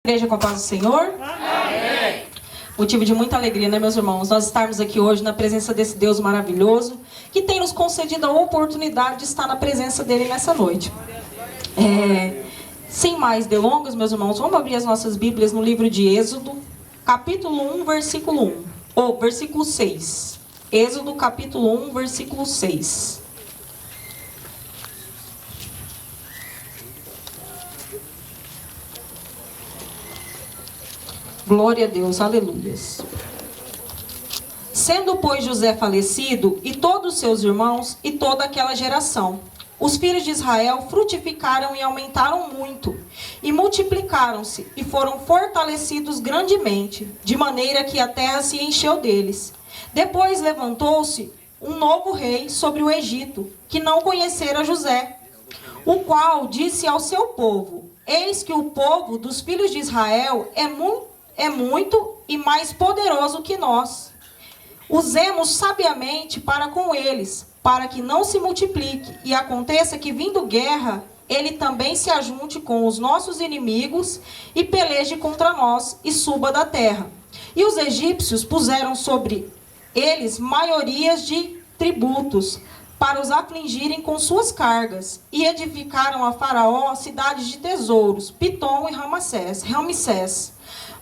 Igreja com a paz do Senhor. Amém. Motivo de muita alegria, né, meus irmãos? Nós estarmos aqui hoje na presença desse Deus maravilhoso, que tem nos concedido a oportunidade de estar na presença dele nessa noite. Sem mais delongas, meus irmãos, vamos abrir as nossas Bíblias no livro de Êxodo, capítulo 1, versículo 1, ou versículo 6. Êxodo, capítulo 1, versículo 6. Glória a Deus, aleluias. Sendo, pois, José falecido, e todos os seus irmãos, e toda aquela geração, os filhos de Israel frutificaram e aumentaram muito, e multiplicaram-se, e foram fortalecidos grandemente, de maneira que a terra se encheu deles. Depois levantou-se um novo rei sobre o Egito, que não conhecera José, o qual disse ao seu povo: eis que o povo dos filhos de Israel é muito e mais poderoso que nós. Usemos sabiamente para com eles, para que não se multiplique, e aconteça que, vindo guerra, ele também se ajunte com os nossos inimigos e peleje contra nós e suba da terra. E os egípcios puseram sobre eles maiorias de tributos, para os afligirem com suas cargas, e edificaram a Faraó cidades de tesouros, Pitom e Ramsés.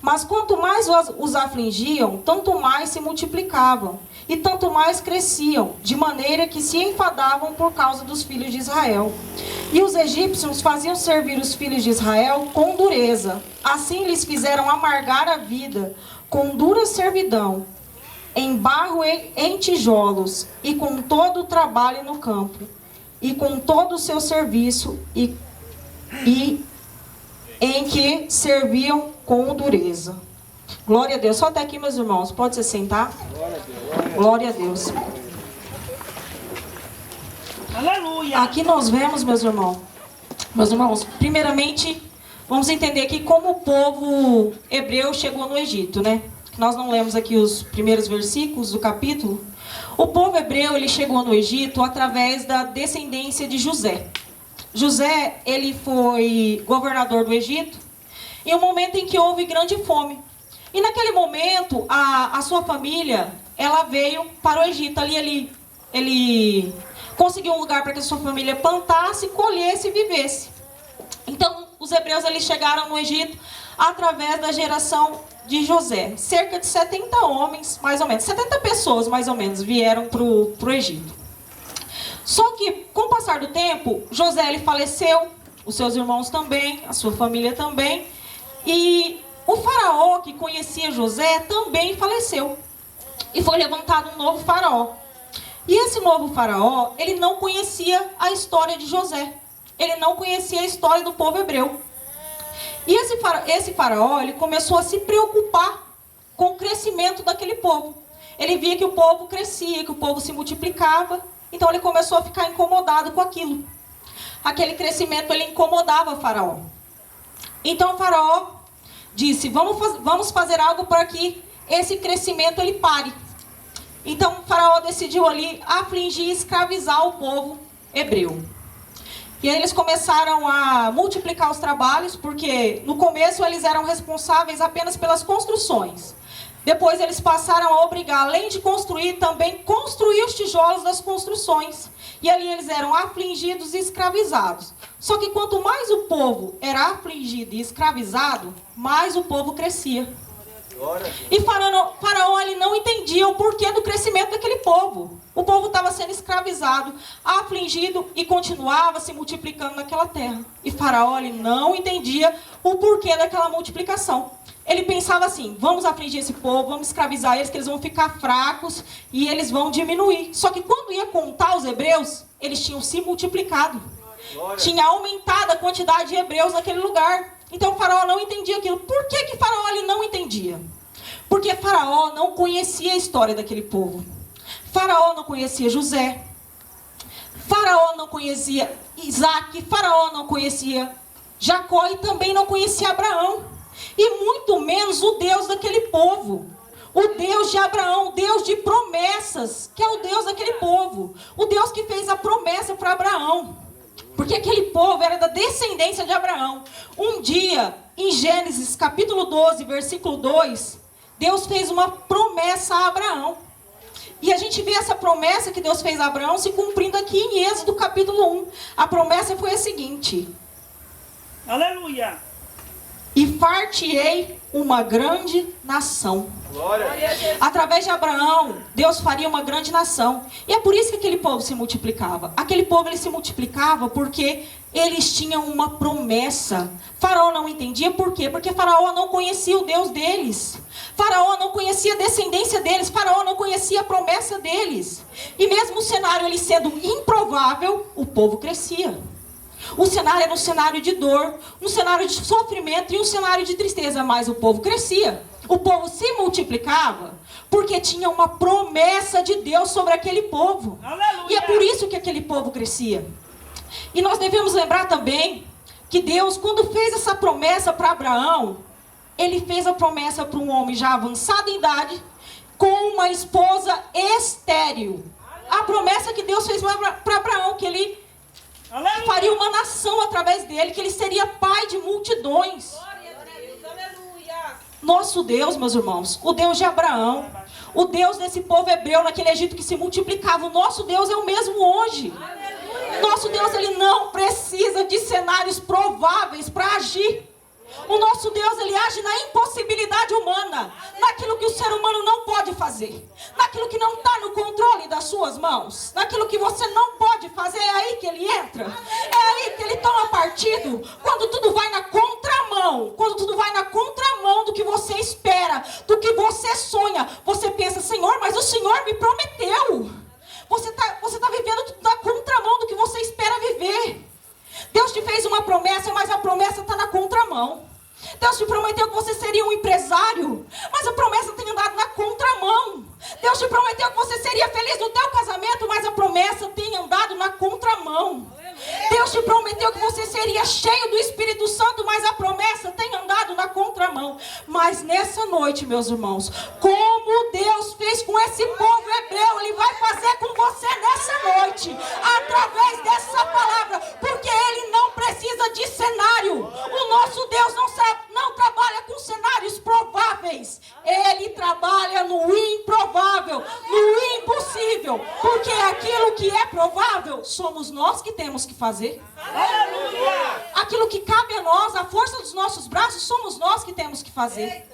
Mas quanto mais os afligiam, tanto mais se multiplicavam, e tanto mais cresciam, de maneira que se enfadavam por causa dos filhos de Israel. E os egípcios faziam servir os filhos de Israel com dureza. Assim lhes fizeram amargar a vida, com dura servidão, em barro e em tijolos, e com todo o trabalho no campo, e com todo o seu serviço, e em que serviam com dureza. Glória a Deus. Só até aqui, meus irmãos. Pode se sentar? Glória a Deus. Aleluia. Aqui nós vemos, meus irmãos, primeiramente, vamos entender aqui como o povo hebreu chegou no Egito, né? Nós não lemos aqui os primeiros versículos do capítulo. O povo hebreu, ele chegou no Egito através da descendência de José. José, ele foi governador do Egito em um momento em que houve grande fome. E naquele momento, a sua família, ela veio para o Egito. Ali ele conseguiu um lugar para que a sua família plantasse, colhesse e vivesse. Então, os hebreus, eles chegaram no Egito através da geração de José. Cerca de 70 homens, mais ou menos, 70 pessoas, mais ou menos, vieram para o Egito. Só que, com o passar do tempo, José, ele faleceu, os seus irmãos também, a sua família também. E o faraó que conhecia José também faleceu. E foi levantado um novo faraó. E esse novo faraó, ele não conhecia a história de José. Ele não conhecia a história do povo hebreu. E esse faraó, ele começou a se preocupar com o crescimento daquele povo. Ele via que o povo crescia, que o povo se multiplicava. Então ele começou a ficar incomodado com aquilo. Aquele crescimento, ele incomodava o faraó. Então o faraó disse: vamos fazer algo para que esse crescimento ele pare. Então o faraó decidiu ali afligir e escravizar o povo hebreu. E aí eles começaram a multiplicar os trabalhos, porque no começo eles eram responsáveis apenas pelas construções. Depois eles passaram a obrigar, além de construir, também construir os tijolos das construções. E ali eles eram afligidos e escravizados. Só que quanto mais o povo era afligido e escravizado, mais o povo crescia. E Faraó ele não entendia o porquê do crescimento daquele povo. O povo estava sendo escravizado, afligido e continuava se multiplicando naquela terra. E Faraó ele não entendia o porquê daquela multiplicação. Ele pensava assim: vamos afligir esse povo, vamos escravizar eles, que eles vão ficar fracos e eles vão diminuir. Só que quando ia contar os hebreus, eles tinham se multiplicado. Tinha aumentado a quantidade de hebreus naquele lugar. Então o faraó não entendia aquilo. Por que Faraó ele não entendia? Porque Faraó não conhecia a história daquele povo. Faraó não conhecia José. Faraó não conhecia Isaac. Faraó não conhecia Jacó e também não conhecia Abraão. E muito menos o Deus daquele povo. O Deus de Abraão, o Deus de promessas, que é o Deus daquele povo. O Deus que fez a promessa para Abraão. Porque aquele povo era da descendência de Abraão. Um dia, em Gênesis capítulo 12, versículo 2, Deus fez uma promessa a Abraão. E a gente vê essa promessa que Deus fez a Abraão se cumprindo aqui em Êxodo capítulo 1. A promessa foi a seguinte: Aleluia. e far-te-ei uma grande nação. Glória. Através de Abraão, Deus faria uma grande nação. E é por isso que aquele povo se multiplicava. Aquele povo ele se multiplicava porque eles tinham uma promessa. Faraó não entendia por quê? Porque Faraó não conhecia o Deus deles. Faraó não conhecia a descendência deles. Faraó não conhecia a promessa deles. E mesmo o cenário ele sendo improvável, o povo crescia. O cenário era um cenário de dor, um cenário de sofrimento e um cenário de tristeza. Mas o povo crescia. O povo se multiplicava porque tinha uma promessa de Deus sobre aquele povo. Aleluia. E é por isso que aquele povo crescia. E nós devemos lembrar também que Deus, quando fez essa promessa para Abraão, ele fez a promessa para um homem já avançado em idade, com uma esposa estéril. A promessa que Deus fez para Abraão, que ele Aleluia. faria uma nação através dele, que ele seria pai de multidões. Glória a Deus. Aleluia. Nosso Deus, meus irmãos, o Deus de Abraão, o Deus desse povo hebreu naquele Egito que se multiplicava, o nosso Deus é o mesmo hoje. Nosso Deus, ele não precisa de cenários prováveis para agir. O nosso Deus, ele age na impossibilidade humana, naquilo que o ser humano não pode fazer, naquilo que não está no controle das suas mãos, naquilo que você não pode fazer, é aí que ele entra, é aí que ele toma partido, quando tudo vai na contramão, quando tudo vai na contramão do que você espera, do que você sonha, você pensa, Senhor, mas o Senhor me prometeu, você tá vivendo tudo na contramão do que você espera viver. Deus te fez uma promessa, mas a promessa está na contramão. Deus te prometeu que você seria um empresário, mas a promessa tem andado na contramão. Deus te prometeu que você seria feliz no teu casamento, mas a promessa tem andado na contramão. Deus te prometeu que você seria cheio do Espírito Santo, mas a promessa tem andado na contramão. Mas nessa noite, meus irmãos, como Deus fez com esse povo hebreu, Ele vai fazer com você nessa noite, através dessa palavra, porque Ele não precisa de cenário. O nosso Deus não trabalha com cenários prováveis. Ele trabalha no improvável, no impossível, porque aquilo que é provável, somos nós que temos que fazer. Aleluia. Aquilo que cabe a nós, a força dos nossos braços, somos nós que temos que fazer.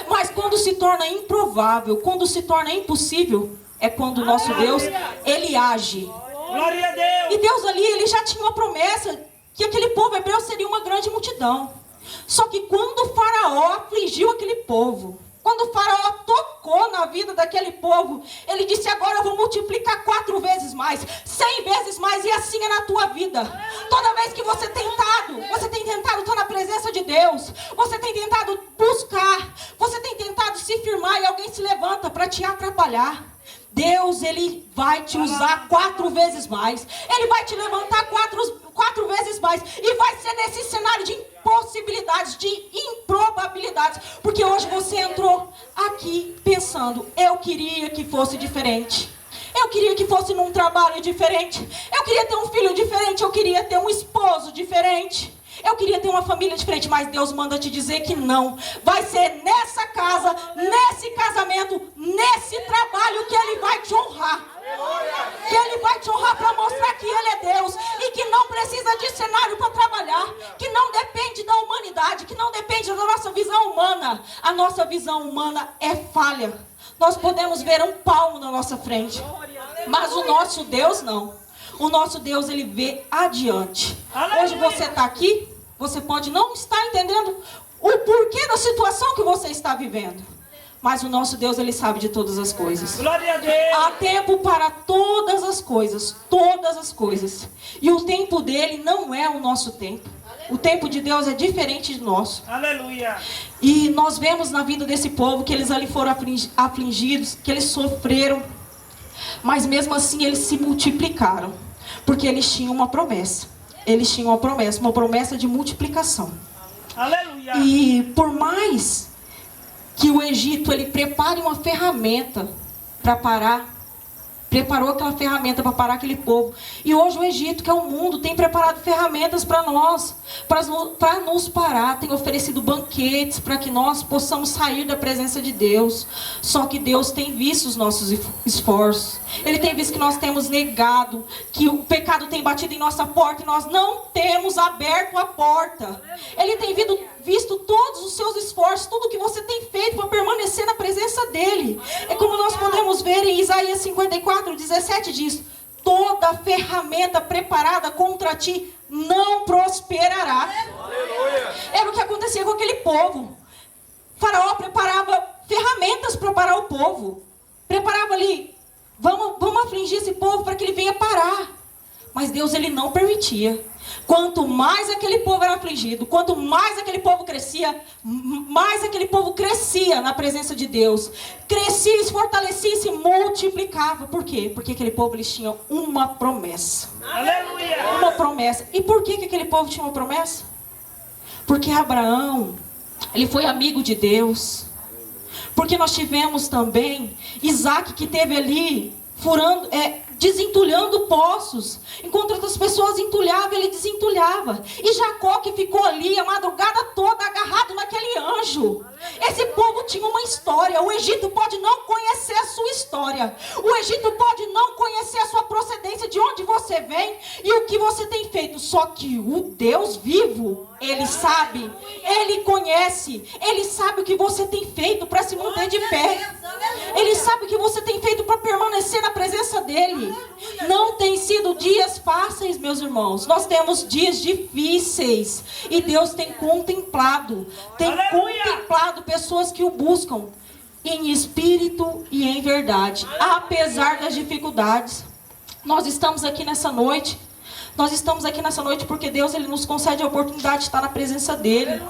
Mas quando se torna improvável, quando se torna impossível, é quando o nosso Deus, Ele age. Glória a Deus. E Deus ali, Ele já tinha uma promessa que aquele povo hebreu seria uma grande multidão. Só que quando o Faraó afligiu aquele povo, quando o Faraó tocou na vida daquele povo, ele disse, agora eu vou multiplicar 4 vezes mais, 100 vezes mais, e assim é na tua vida. Toda vez que você tem tentado estar na presença de Deus, você tem tentado buscar, você tem tentado se firmar e alguém se levanta para te atrapalhar, Deus, Ele vai te usar 4 vezes mais. Ele vai te levantar 4 vezes mais. E vai ser nesse cenário de impossibilidades, de improbabilidades. Porque hoje você entrou aqui pensando, eu queria que fosse diferente. Eu queria que fosse num trabalho diferente. Eu queria ter um filho diferente. Eu queria ter um esposo diferente. Eu queria ter uma família diferente, mas Deus manda te dizer que não. Vai ser nessa casa, nesse casamento, nesse trabalho que Ele vai te honrar. Que Ele vai te honrar para mostrar que Ele é Deus. E que não precisa de cenário para trabalhar. Que não depende da humanidade, que não depende da nossa visão humana. A nossa visão humana é falha. Nós podemos ver um palmo na nossa frente. Mas o nosso Deus não. O nosso Deus, Ele vê adiante. Hoje você está aqui, você pode não estar entendendo o porquê da situação que você está vivendo. Mas o nosso Deus, Ele sabe de todas as coisas. Glória a Deus. Há tempo para todas as coisas, todas as coisas. E o tempo dele não é o nosso tempo. O tempo de Deus é diferente do nosso. Aleluia. E nós vemos na vida desse povo que eles ali foram afligidos, que eles sofreram. Mas mesmo assim eles se multiplicaram. Porque eles tinham uma promessa. Eles tinham uma promessa de multiplicação. Aleluia. E por mais que o Egito ele prepare uma ferramenta para parar preparou aquela ferramenta para parar aquele povo. E hoje o Egito, que é o mundo, tem preparado ferramentas para nós, para nos parar. Tem oferecido banquetes para que nós possamos sair da presença de Deus. Só que Deus tem visto os nossos esforços. Ele tem visto que nós temos negado, que o pecado tem batido em nossa porta e nós não temos aberto a porta. Ele tem visto todos os seus esforços, tudo que você tem feito para permanecer na presença dele. É como nós podemos ver em Isaías 54:17 diz: toda ferramenta preparada contra ti não prosperará. Era o que acontecia com aquele povo. Faraó preparava ferramentas para parar o povo. Preparava ali, vamos afligir esse povo para que ele venha parar. Mas Deus, ele não permitia. Quanto mais aquele povo era afligido, quanto mais aquele povo crescia, mais aquele povo crescia na presença de Deus. Crescia, se fortalecia e se multiplicava. Por quê? Porque aquele povo, eles tinham uma promessa. Aleluia! Uma promessa. E por que aquele povo tinha uma promessa? Porque Abraão, ele foi amigo de Deus. Porque nós tivemos também Isaac, que teve ali desentulhando poços. Enquanto outras pessoas entulhavam, ele desentulhava. E Jacó, que ficou ali a madrugada toda agarrado naquele anjo. Esse povo tinha uma história. O Egito pode não conhecer a sua história. O Egito pode não conhecer a sua procedência, de onde você vem e o que você tem feito. Só que o Deus vivo, ele sabe, ele conhece, ele sabe o que você tem feito para se manter de pé. Ele sabe o que você tem feito para permanecer na presença dele. Não tem sido dias fáceis, meus irmãos. Nós temos dias difíceis. E Deus tem contemplado pessoas que o buscam em espírito e em verdade, apesar das dificuldades. Nós estamos aqui nessa noite. Nós estamos aqui nessa noite porque Deus, ele nos concede a oportunidade de estar na presença dele.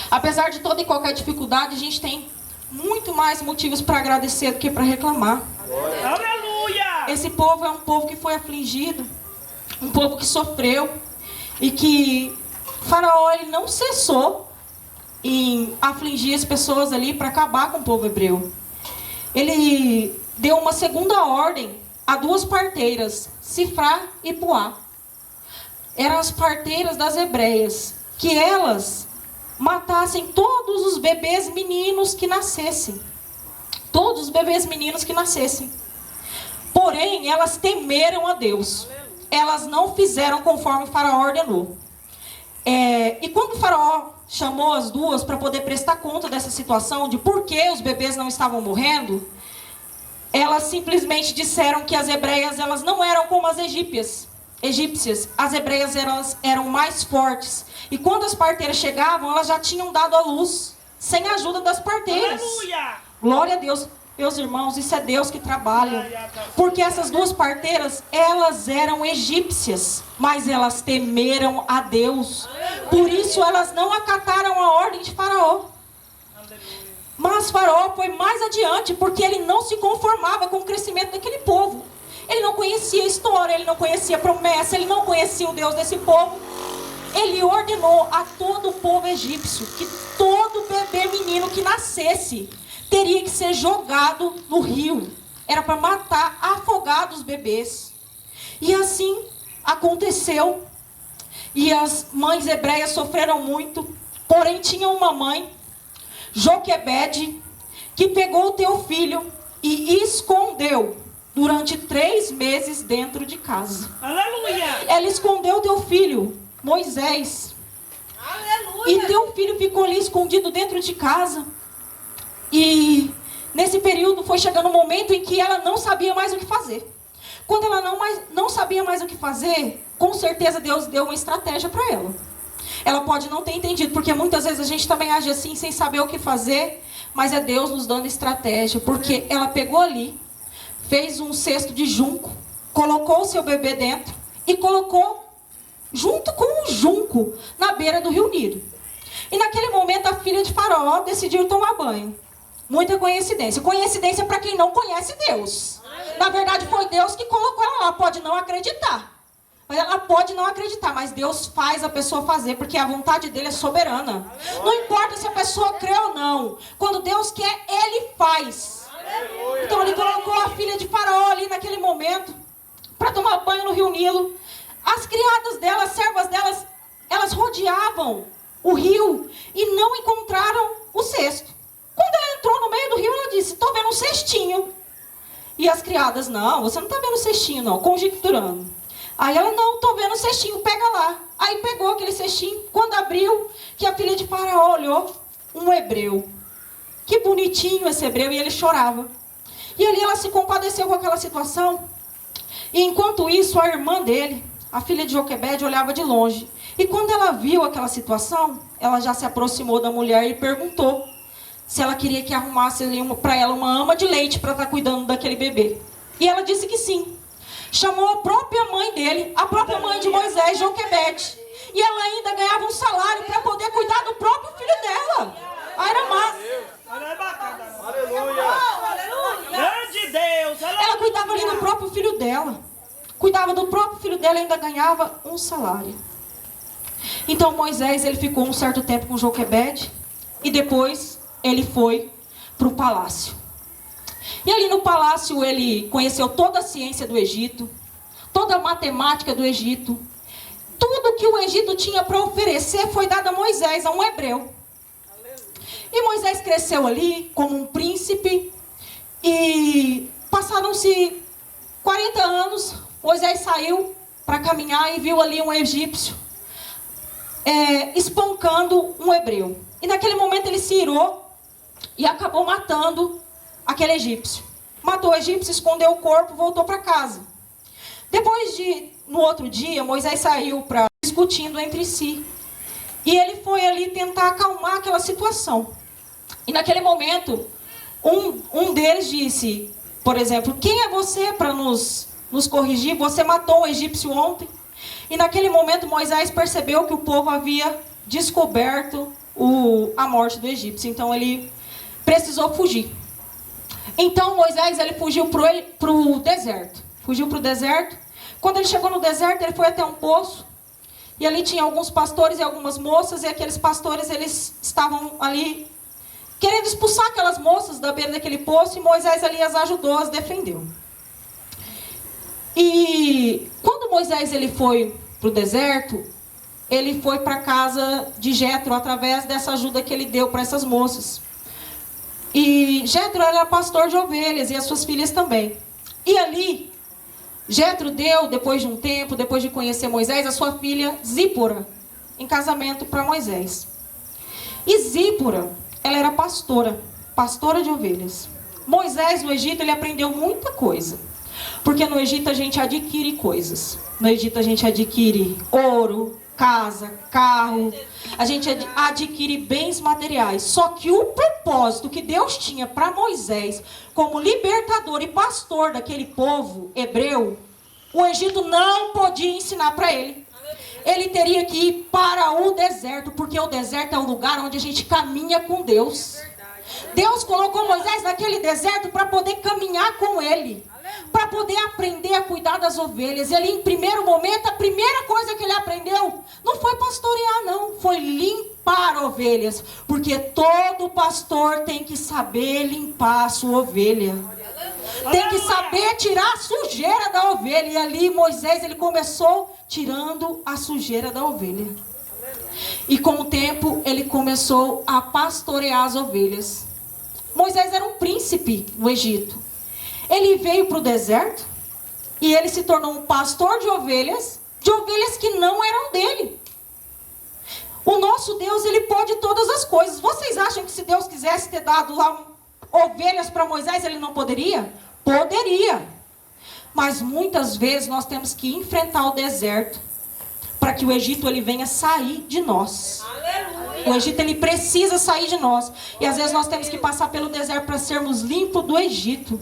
Apesar de toda e qualquer dificuldade, a gente tem muito mais motivos para agradecer do que para reclamar. Aleluia! Esse povo é um povo que foi afligido, um povo que sofreu, e que Faraó, ele não cessou em afligir as pessoas ali para acabar com o povo hebreu. Ele deu uma segunda ordem a duas parteiras, Sifrá e Puá. Eram as parteiras das hebreias, que elas matassem todos os bebês meninos que nascessem. Todos os bebês meninos que nascessem. Porém, elas temeram a Deus. Elas não fizeram conforme o Faraó ordenou. E quando o Faraó chamou as duas para poder prestar conta dessa situação, de por que os bebês não estavam morrendo, elas simplesmente disseram que as hebreias, elas não eram como as egípcias. As hebreias eram mais fortes. E quando as parteiras chegavam, elas já tinham dado à luz, sem a ajuda das parteiras. Aleluia! Glória a Deus. Meus irmãos, isso é Deus que trabalha. Porque essas duas parteiras, elas eram egípcias, mas elas temeram a Deus. Por isso elas não acataram a ordem de Faraó. Mas Faraó foi mais adiante, porque ele não se conformava com o crescimento daquele povo. Ele não conhecia a história, ele não conhecia a promessa, ele não conhecia o Deus desse povo. Ele ordenou a todo o povo egípcio que todo bebê menino que nascesse teria que ser jogado no rio. Era para matar afogados os bebês. E assim aconteceu. E as mães hebreias sofreram muito. Porém, tinha uma mãe, Joquebede, que pegou o teu filho e escondeu durante 3 meses dentro de casa. Aleluia! Ela escondeu o teu filho, Moisés. Aleluia! E teu filho ficou ali escondido dentro de casa. E nesse período foi chegando um momento em que ela não sabia mais o que fazer. Quando ela não sabia mais o que fazer, com certeza Deus deu uma estratégia para ela. Ela pode não ter entendido, porque muitas vezes a gente também age assim, sem saber o que fazer, mas é Deus nos dando estratégia, porque ela pegou ali, fez um cesto de junco, colocou o seu bebê dentro e colocou junto com o junco na beira do rio Nilo. E naquele momento a filha de Faraó decidiu tomar banho. Muita coincidência. Coincidência para quem não conhece Deus. Na verdade foi Deus que colocou ela lá. Pode não acreditar. Ela pode não acreditar, mas Deus faz a pessoa fazer, porque a vontade dele é soberana. Não importa se a pessoa crê ou não. Quando Deus quer, Ele faz. Então ele colocou a filha de Faraó ali naquele momento para tomar banho no rio Nilo. As criadas dela, as servas delas, elas rodeavam o rio e não encontraram o cesto. Quando ela entrou no meio do rio, ela disse: estou vendo um cestinho. E as criadas: não, você não está vendo o cestinho não, conjecturando. Aí ela: não, estou vendo o cestinho, pega lá. Aí pegou aquele cestinho, quando abriu, que a filha de Faraó olhou, um hebreu. Que bonitinho esse hebreu, e ele chorava. E ali ela se compadeceu com aquela situação. E enquanto isso, a irmã dele, a filha de Joquebede, olhava de longe. E quando ela viu aquela situação, ela já se aproximou da mulher e perguntou se ela queria que arrumasse para ela uma ama de leite para estar cuidando daquele bebê. E ela disse que sim. Chamou a própria mãe dele, a própria mãe de Moisés, Joquebede. E ela ainda ganhava um salário para poder cuidar do próprio filho dela. Airamá. Aleluia. Grande Deus. Ela cuidava ali do próprio filho dela. Cuidava do próprio filho dela e ainda ganhava um salário. Então Moisés, ele ficou um certo tempo com Joquebede. E depois ele foi para o palácio. E ali no palácio ele conheceu toda a ciência do Egito. Toda a matemática do Egito. Tudo que o Egito tinha para oferecer foi dado a Moisés, a um hebreu. E Moisés cresceu ali como um príncipe. E passaram-se 40 anos. Moisés saiu para caminhar e viu ali um egípcio espancando um hebreu. E naquele momento ele se irou e acabou matando aquele egípcio. Matou o egípcio, escondeu o corpo, voltou para casa. Depois no outro dia, Moisés saiu discutindo entre si. E ele foi ali tentar acalmar aquela situação. E naquele momento, um deles disse, por exemplo: quem é você para nos corrigir? Você matou um egípcio ontem. E naquele momento Moisés percebeu que o povo havia descoberto a morte do egípcio. Então ele precisou fugir. Então Moisés, ele fugiu para o deserto. Fugiu para o deserto. Quando ele chegou no deserto, ele foi até um poço. E ali tinha alguns pastores e algumas moças. E aqueles pastores, eles estavam ali querendo expulsar aquelas moças da beira daquele poço. E Moisés ali as ajudou, as defendeu. E quando Moisés ele foi para o deserto, ele foi para a casa de Jetro através dessa ajuda que ele deu para essas moças. E Jetro era pastor de ovelhas e as suas filhas também. E ali, Jetro deu, depois de um tempo, depois de conhecer Moisés, a sua filha Zípora em casamento para Moisés. E Zípora, ela era pastora de ovelhas. Moisés no Egito, ele aprendeu muita coisa. Porque no Egito a gente adquire coisas. No Egito a gente adquire ouro, casa, carro. A gente adquire bens materiais. Só que o propósito que Deus tinha para Moisés, como libertador e pastor daquele povo hebreu, o Egito não podia ensinar para ele. Ele teria que ir para o deserto, porque o deserto é o lugar onde a gente caminha com Deus. Deus colocou Moisés naquele deserto para poder caminhar com ele, para poder aprender a cuidar das ovelhas. E ali, em primeiro momento, a primeira coisa que ele aprendeu não foi pastorear, não. Foi limpar ovelhas. Porque todo pastor tem que saber limpar a sua ovelha. Tem que saber tirar a sujeira da ovelha. E ali, Moisés, ele começou tirando a sujeira da ovelha. E com o tempo, ele começou a pastorear as ovelhas. Moisés era um príncipe no Egito. Ele veio para o deserto e ele se tornou um pastor de ovelhas que não eram dele. O nosso Deus, ele pode todas as coisas. Vocês acham que se Deus quisesse ter dado lá ovelhas para Moisés, ele não poderia? Poderia. Mas muitas vezes nós temos que enfrentar o deserto para que o Egito ele venha sair de nós. O Egito ele precisa sair de nós. E às vezes nós temos que passar pelo deserto para sermos limpos do Egito.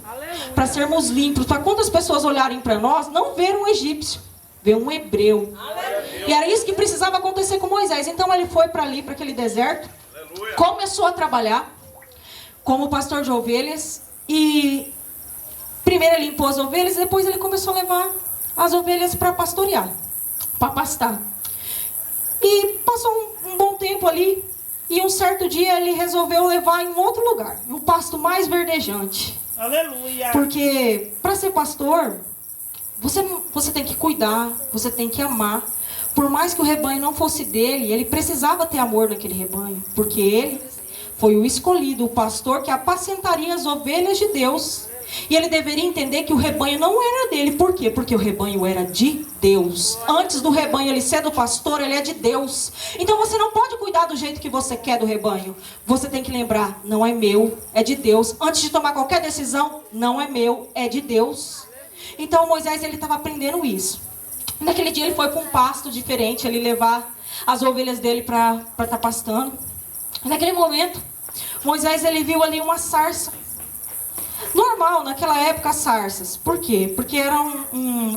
Para sermos limpos. Para quando as pessoas olharem para nós, não ver um egípcio, ver um hebreu. E era isso que precisava acontecer com Moisés. Então ele foi para ali, para aquele deserto. Começou a trabalhar como pastor de ovelhas. E primeiro ele limpou as ovelhas, depois ele começou a levar as ovelhas para pastorear, para pastar. E passou um bom tempo ali. E um certo dia ele resolveu levar em um outro lugar, um pasto mais verdejante. Aleluia. Porque para ser pastor, você tem que cuidar, você tem que amar. Por mais que o rebanho não fosse dele, ele precisava ter amor naquele rebanho. Porque ele foi o escolhido, o pastor que apacentaria as ovelhas de Deus. E ele deveria entender que o rebanho não era dele. Por quê? Porque o rebanho era de Deus. Antes do rebanho ele ser do pastor, ele é de Deus. Então você não pode cuidar do jeito que você quer do rebanho. Você tem que lembrar, não é meu, é de Deus. Antes de tomar qualquer decisão, não é meu, é de Deus. Então Moisés, ele estava aprendendo isso. Naquele dia ele foi para um pasto diferente, ele levar as ovelhas dele para estar pastando. Naquele momento, Moisés, ele viu ali uma sarça. Normal, naquela época, as sarsas. Por quê? Porque eram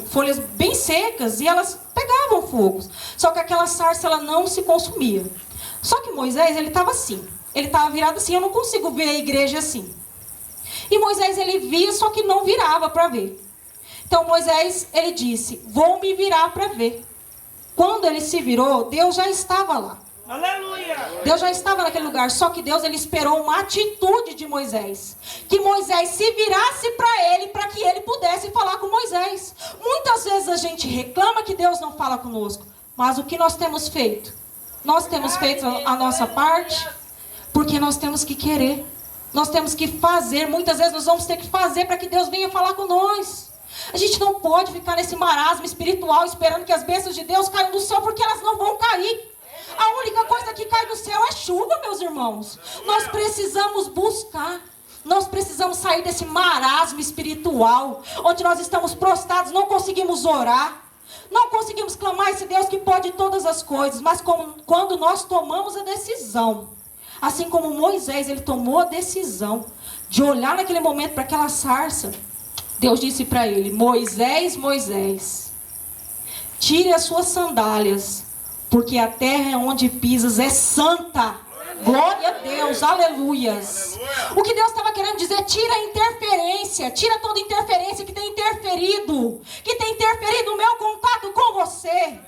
folhas bem secas e elas pegavam fogo. Só que aquela sarça, ela não se consumia. Só que Moisés, ele estava assim. Ele estava virado assim, eu não consigo ver a igreja assim. E Moisés, ele via, só que não virava para ver. Então Moisés, ele disse, vou me virar para ver. Quando ele se virou, Deus já estava lá. Aleluia. Deus já estava naquele lugar, só que Deus, ele esperou uma atitude de Moisés. Que Moisés se virasse para ele, para que ele pudesse falar com Moisés. Muitas vezes a gente reclama que Deus não fala conosco. Mas o que nós temos feito? Nós temos feito a nossa parte, porque nós temos que querer. Nós temos que fazer, muitas vezes nós vamos ter que fazer para que Deus venha falar com nós. A gente não pode ficar nesse marasmo espiritual esperando que as bênçãos de Deus caiam do céu, porque elas não vão cair. A única coisa que cai do céu é chuva, meus irmãos. Nós precisamos buscar. Nós precisamos sair desse marasmo espiritual, onde nós estamos prostrados, não conseguimos orar. Não conseguimos clamar a esse Deus que pode todas as coisas. Mas quando nós tomamos a decisão, assim como Moisés, ele tomou a decisão de olhar naquele momento para aquela sarça, Deus disse para ele, Moisés, Moisés, tire as suas sandálias, porque a terra onde pisas é santa. Glória a Deus, aleluias. O que Deus estava querendo dizer, tira a interferência, tira toda interferência que tem interferido o meu contato com você.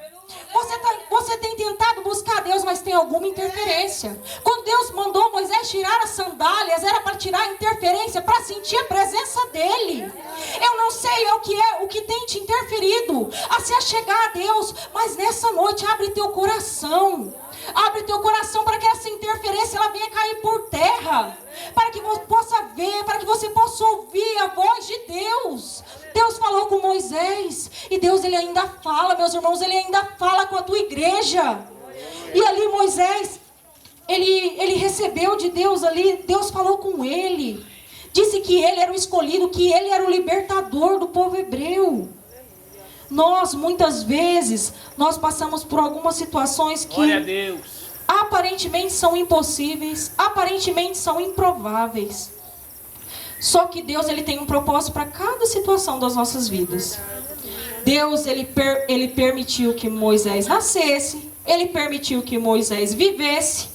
Você tem tentado buscar Deus, mas tem alguma interferência. Quando Deus mandou Moisés tirar as sandálias, era para tirar a interferência, para sentir a presença dele. Eu não sei o que tem te interferido a se achegar a Deus, mas nessa noite abre teu coração. Abre teu coração para que essa interferência ela venha cair por terra. Para que você possa ver, para que você possa ouvir a voz de Deus. Deus falou com Moisés. E Deus, ele ainda fala, meus irmãos, ele ainda fala com a tua igreja. E ali Moisés, ele recebeu de Deus ali, Deus falou com ele. Disse que ele era o escolhido, que ele era o libertador do povo hebreu. Nós, muitas vezes, nós passamos por algumas situações que Glória a Deus. Aparentemente são impossíveis, aparentemente são improváveis. Só que Deus, ele tem um propósito para cada situação das nossas vidas. Deus, ele permitiu que Moisés nascesse, ele permitiu que Moisés vivesse,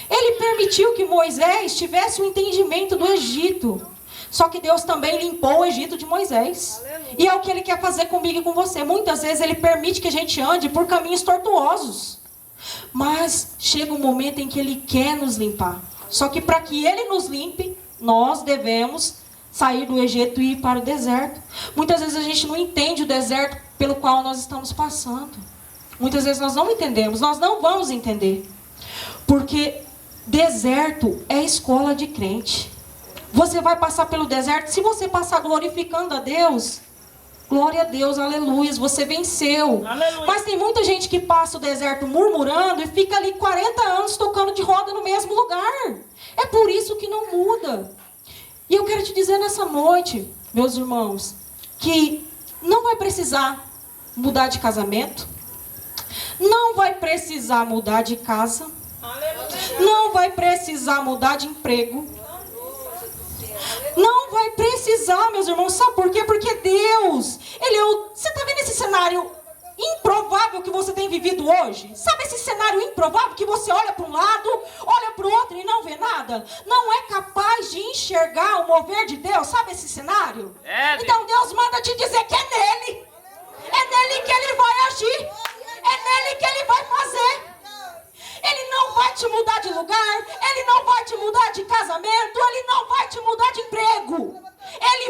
ele permitiu que Moisés tivesse o entendimento do Egito. Só que Deus também limpou o Egito de Moisés. E é o que ele quer fazer comigo e com você. Muitas vezes ele permite que a gente ande por caminhos tortuosos. Mas chega um momento em que ele quer nos limpar. Só que para que ele nos limpe, nós devemos sair do Egito e ir para o deserto. Muitas vezes a gente não entende o deserto pelo qual nós estamos passando. Muitas vezes nós não entendemos, nós não vamos entender. Porque deserto é escola de crente. Você vai passar pelo deserto, se você passar glorificando a Deus, glória a Deus, aleluias, você venceu. Aleluia. Mas tem muita gente que passa o deserto murmurando e fica ali 40 anos tocando de roda no mesmo lugar. É por isso que não muda. E eu quero te dizer nessa noite, meus irmãos, que não vai precisar mudar de casamento, não vai precisar mudar de casa, não vai precisar mudar de emprego, não vai precisar, meus irmãos. Sabe por quê? Porque Deus, Ele é o... Você está vendo esse cenário improvável que você tem vivido hoje? Sabe esse cenário improvável que você olha para um lado, olha para o outro e não vê nada? Não é capaz de enxergar o mover de Deus. Sabe esse cenário? Então Deus manda te dizer que é nele. É nele que Ele vai agir. É nele que Ele vai fazer. Ele não vai te mudar de lugar, Ele não vai te mudar de casamento, Ele não vai te mudar de emprego. Ele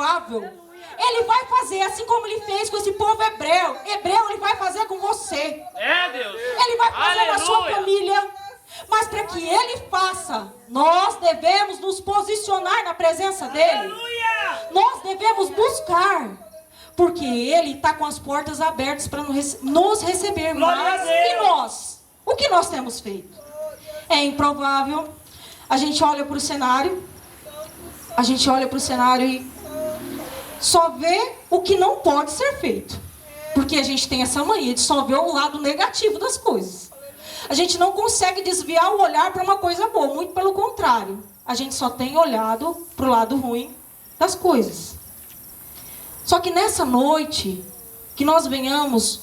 improvável. Ele vai fazer assim como ele fez com esse povo hebreu. Ele vai fazer com você. Deus. Ele vai fazer na sua família. Mas para que ele faça, nós devemos nos posicionar na presença dele. Aleluia. Nós devemos buscar. Porque ele está com as portas abertas para nos receber. Mas e nós? O que nós temos feito? É improvável. A gente olha para o cenário. A gente olha para o cenário e só vê o que não pode ser feito. Porque a gente tem essa mania de só ver o lado negativo das coisas. A gente não consegue desviar o olhar para uma coisa boa. Muito pelo contrário. A gente só tem olhado para o lado ruim das coisas. Só que nessa noite, que nós venhamos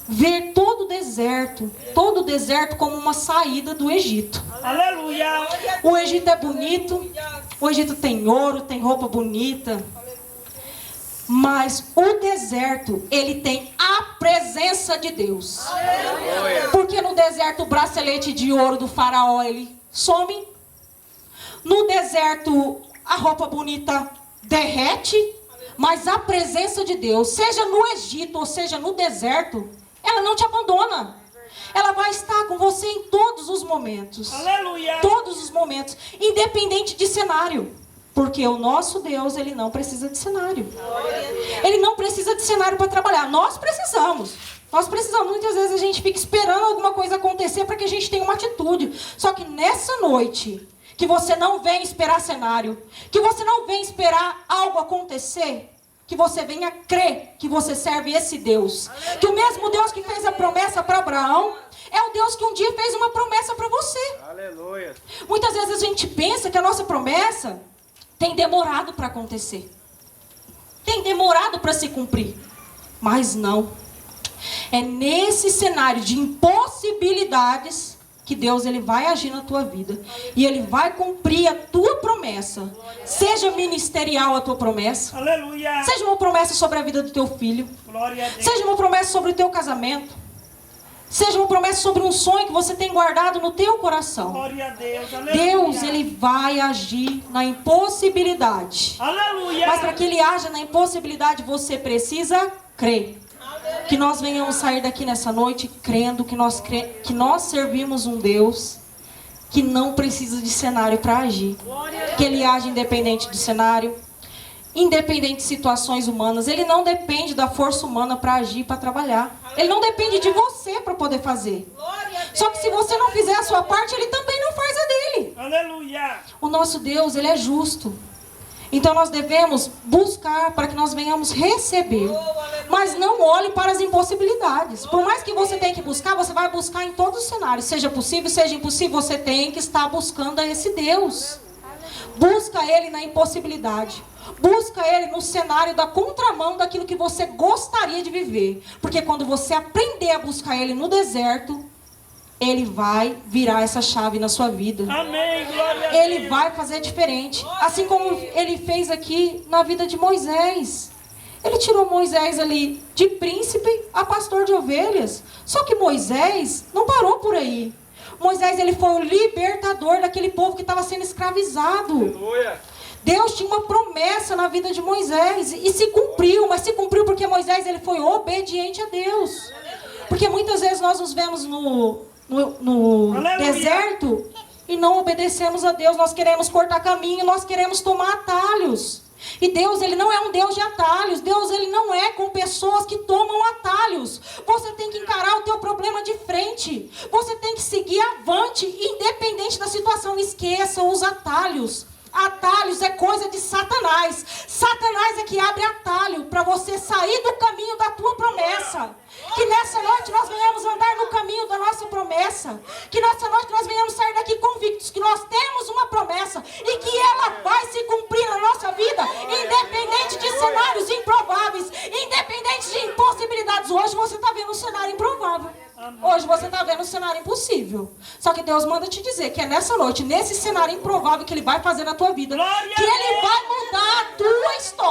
ver todo o deserto como uma saída do Egito. Aleluia. O Egito é bonito, o Egito tem ouro, tem roupa bonita. Mas o deserto, ele tem a presença de Deus. Porque no deserto o bracelete de ouro do faraó, ele some. No deserto a roupa bonita derrete. Mas a presença de Deus, seja no Egito ou seja no deserto, ela não te abandona. Ela vai estar com você em todos os momentos. Aleluia. Todos os momentos, independente de cenário. Porque o nosso Deus, ele não precisa de cenário. Ele não precisa de cenário para trabalhar. Nós precisamos. Muitas vezes a gente fica esperando alguma coisa acontecer para que a gente tenha uma atitude. Só que nessa noite, que você não vem esperar cenário, que você não vem esperar algo acontecer, que você venha crer que você serve esse Deus. Que o mesmo Deus que fez a promessa para Abraão, é o Deus que um dia fez uma promessa para você. Aleluia. Muitas vezes a gente pensa que a nossa promessa tem demorado para acontecer. Tem demorado para se cumprir. Mas não. É nesse cenário de impossibilidades que Deus ele vai agir na tua vida. E ele vai cumprir a tua promessa. Seja ministerial a tua promessa. Aleluia. Seja uma promessa sobre a vida do teu filho. Glória a Deus. Seja uma promessa sobre o teu casamento. Seja uma promessa sobre um sonho que você tem guardado no teu coração. Glória a Deus. Aleluia. Deus, ele vai agir na impossibilidade. Aleluia. Mas para que ele haja na impossibilidade, você precisa crer. Que nós venhamos sair daqui nessa noite crendo que nós servimos um Deus que não precisa de cenário para agir. Que ele age independente do cenário, independente de situações humanas. Ele não depende da força humana para agir, para trabalhar. Ele não depende de você para poder fazer. Só que se você não fizer a sua parte, ele também não faz a dele. Aleluia. O nosso Deus, ele é justo. Então nós devemos buscar para que nós venhamos receber. Mas não olhe para as impossibilidades. Por mais que você tenha que buscar, você vai buscar em todos os cenários. Seja possível, seja impossível, você tem que estar buscando a esse Deus. Busca Ele na impossibilidade. Busca Ele no cenário da contramão daquilo que você gostaria de viver. Porque quando você aprender a buscar Ele no deserto, Ele vai virar essa chave na sua vida. Amém. Glória a Deus. Ele vai fazer diferente. Assim como Ele fez aqui na vida de Moisés. Ele tirou Moisés ali de príncipe a pastor de ovelhas. Só que Moisés não parou por aí. Moisés ele foi o libertador daquele povo que estava sendo escravizado. Aleluia. Deus tinha uma promessa na vida de Moisés e se cumpriu, mas se cumpriu porque Moisés ele foi obediente a Deus. Porque muitas vezes nós nos vemos no deserto e não obedecemos a Deus. Nós queremos cortar caminho, nós queremos tomar atalhos. E Deus, ele não é um Deus de atalhos. Deus, ele não é com pessoas que tomam atalhos. Você tem que encarar o teu problema de frente. Você tem que seguir avante, independente da situação. Esqueça os atalhos. Atalhos é coisa de Satanás. Satanás é que abre atalho para você sair do caminho da tua promessa. Que nessa noite nós venhamos andar no caminho da nossa promessa. Que nessa noite nós venhamos sair daqui convictos que nós temos uma promessa e que ela vai se cumprir na nossa vida, independente de cenários improváveis, independente de impossibilidades. Hoje você está vendo um cenário improvável. Hoje você está vendo um cenário impossível. Só que Deus manda te dizer que é nessa noite, nesse cenário improvável que Ele vai fazer na tua vida, que Ele vai mudar a tua história.